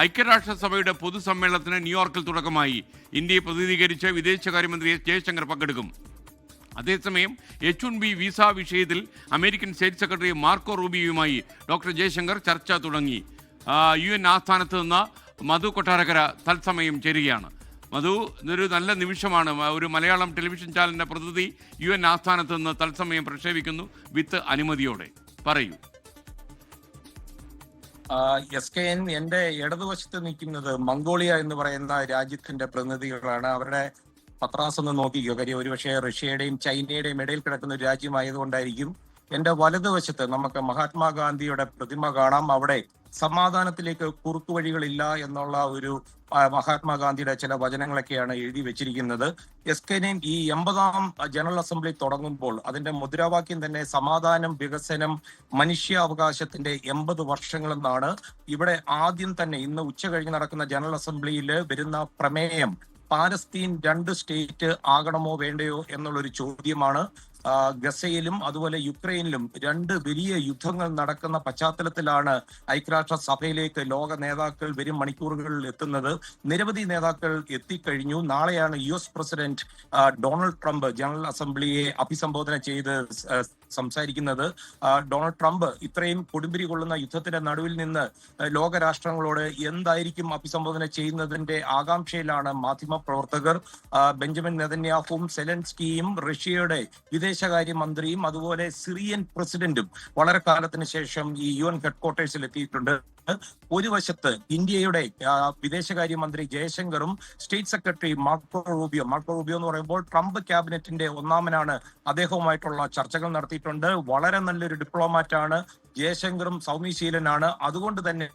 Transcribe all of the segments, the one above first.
ഐക്യരാഷ്ട്രസഭയുടെ പൊതുസമ്മേളനത്തിന് ന്യൂയോർക്കിൽ തുടക്കമായി. ഇന്ത്യയെ പ്രതിനിധീകരിച്ച് വിദേശകാര്യമന്ത്രി എസ് ജയശങ്കർ പങ്കെടുക്കും. അതേസമയം H-1B വിസ വിഷയത്തിൽ അമേരിക്കൻ സ്റ്റേറ്റ് സെക്രട്ടറി മാർക്കോ റൂബിയോയുമായി ഡോക്ടർ ജയശങ്കർ ചർച്ച തുടങ്ങി. UN ആസ്ഥാനത്ത് നിന്ന് മധു കൊട്ടാരക്കര തത്സമയം ചേരുകയാണ്. മധു, ഇതൊരു നല്ല നിമിഷമാണ്. ഒരു മലയാളം ടെലിവിഷൻ ചാനലിൻ്റെ പ്രതിനിധി UN ആസ്ഥാനത്ത് നിന്ന് തത്സമയം പ്രക്ഷേപിക്കുന്നു വിത്ത് അനുമതിയോടെ. പറയൂ. SKN എന്റെ ഇടതുവശത്ത് നിൽക്കുന്നത് മംഗോളിയ എന്ന് പറയുന്ന രാജ്യത്തിന്റെ പ്രതിനിധികളാണ്. അവരുടെ പത്രാസ് ഒന്ന് നോക്കിക്കോ. കാര്യം ഒരുപക്ഷെ റഷ്യയുടെയും ചൈനയുടെയും ഇടയിൽ കിടക്കുന്ന ഒരു രാജ്യമായതുകൊണ്ടായിരിക്കും. എന്റെ വലതുവശത്ത് നമുക്ക് മഹാത്മാഗാന്ധിയുടെ പ്രതിമ കാണാം. അവിടെ സമാധാനത്തിലേക്ക് കുറുക്കുവഴികളില്ല എന്നുള്ള ഒരു മഹാത്മാഗാന്ധിയുടെ ചില വചനങ്ങളൊക്കെയാണ് എഴുതി വെച്ചിരിക്കുന്നത്. SKN ഈ 80ാം ജനറൽ അസംബ്ലി തുടങ്ങുമ്പോൾ അതിന്റെ മുദ്രാവാക്യം തന്നെ സമാധാനം, വികസനം, മനുഷ്യാവകാശത്തിന്റെ 80 വർഷങ്ങളെന്നാണ്. ഇവിടെ ആദ്യം തന്നെ ഇന്ന് ഉച്ച കഴിഞ്ഞ് നടക്കുന്ന ജനറൽ അസംബ്ലിയിൽ വരുന്ന പ്രമേയം പാലസ്തീൻ 2 സ്റ്റേറ്റ് ആകണമോ വേണ്ടയോ എന്നുള്ളൊരു ചോദ്യമാണ്. ഗസയിലും അതുപോലെ യുക്രൈനിലും 2 വലിയ യുദ്ധങ്ങൾ നടക്കുന്ന പശ്ചാത്തലത്തിലാണ് ഐക്യരാഷ്ട്ര സഭയിലേക്ക് ലോക നേതാക്കൾ വരും മണിക്കൂറുകളിൽ എത്തുന്നത്. നിരവധി നേതാക്കൾ എത്തിക്കഴിഞ്ഞു. നാളെയാണ് US president Donald Trump general അസംബ്ലിയെ അഭിസംബോധന ചെയ്ത് സംസാരിക്കുന്നത്. ഡൊണാൾഡ് ട്രംപ് ഇത്രയും കൊടുമ്പിരി കൊള്ളുന്ന യുദ്ധത്തിന്റെ നടുവിൽ നിന്ന് ലോകരാഷ്ട്രങ്ങളോട് എന്തായിരിക്കും അഭിസംബോധന ചെയ്യുന്നതിന്റെ ആകാംക്ഷയിലാണ് മാധ്യമപ്രവർത്തകർ. ബെഞ്ചമിൻ നെതന്യാഹുവും സെലൻസ്കിയും റഷ്യയുടെ വിദേശകാര്യമന്ത്രിയും അതുപോലെ സിറിയൻ പ്രസിഡന്റും വളരെ കാലത്തിന് ശേഷം ഈ UN ഹെഡ്ക്വാർട്ടേഴ്സിൽ എത്തിയിട്ടുണ്ട്. ഒരു വശത്ത് ഇന്ത്യയുടെ വിദേശകാര്യമന്ത്രി ജയശങ്കറും സ്റ്റേറ്റ് സെക്രട്ടറി മാർക്കോ റൂബിയോ എന്ന് പറയുമ്പോൾ ട്രംപ് ക്യാബിനറ്റിന്റെ ഒന്നാമനാണ്. അദ്ദേഹവുമായിട്ടുള്ള ചർച്ചകൾ നടത്തിയിട്ടുണ്ട്. വളരെ നല്ലൊരു ഡിപ്ലോമാറ്റാണ് ജയശങ്കറും. സൗമ്യശീലനാണ്. അതുകൊണ്ട് തന്നെ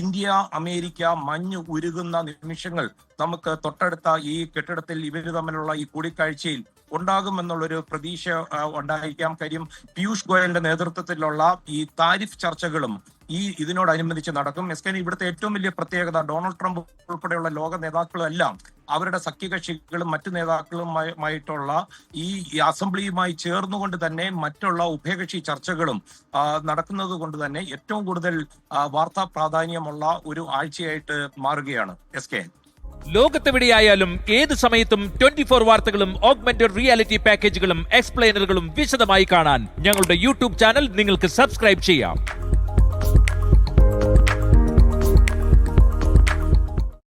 ഇന്ത്യ അമേരിക്ക മഞ്ഞ് ഉരുകുന്ന നിമിഷങ്ങൾ നമുക്ക് തൊട്ടടുത്ത ഈ കെട്ടിടത്തിൽ ഇവർ തമ്മിലുള്ള ഈ കൂടിക്കാഴ്ചയിൽ ഉണ്ടാകുമെന്നുള്ളൊരു പ്രതീക്ഷ ഉണ്ടായിരിക്കാം. കാര്യം പീയൂഷ് ഗോയലിന്റെ നേതൃത്വത്തിലുള്ള ഈ താരിഫ് ചർച്ചകളും ഇതിനോടനുബന്ധിച്ച് നടക്കും. SKN ഇവിടുത്തെ ഏറ്റവും വലിയ പ്രത്യേകത ഡൊണാൾഡ് ട്രംപ് ഉൾപ്പെടെയുള്ള ലോക നേതാക്കളും എല്ലാം അവരുടെ സഖ്യകക്ഷികളും മറ്റു നേതാക്കളുമായിട്ടുള്ള ഈ അസംബ്ലിയുമായി ചേർന്നുകൊണ്ട് തന്നെ മറ്റുള്ള ഉഭയകക്ഷി ചർച്ചകളും നടക്കുന്നത് കൊണ്ട് തന്നെ ഏറ്റവും കൂടുതൽ വാർത്താ പ്രാധാന്യമുള്ള ഒരു ആഴ്ചയായിട്ട് മാറുകയാണ് SKN. ലോകത്തെവിടെയായാലും ഏത് സമയത്തും 24 വാർത്തകളും ഓഗ്മെന്റഡ് റിയാലിറ്റി പാക്കേജുകളും എക്സ്പ്ലെയിനറുകളും വിശദമായി കാണാൻ ഞങ്ങളുടെ YouTube ചാനൽ നിങ്ങൾക്ക് സബ്സ്ക്രൈബ് ചെയ്യാം.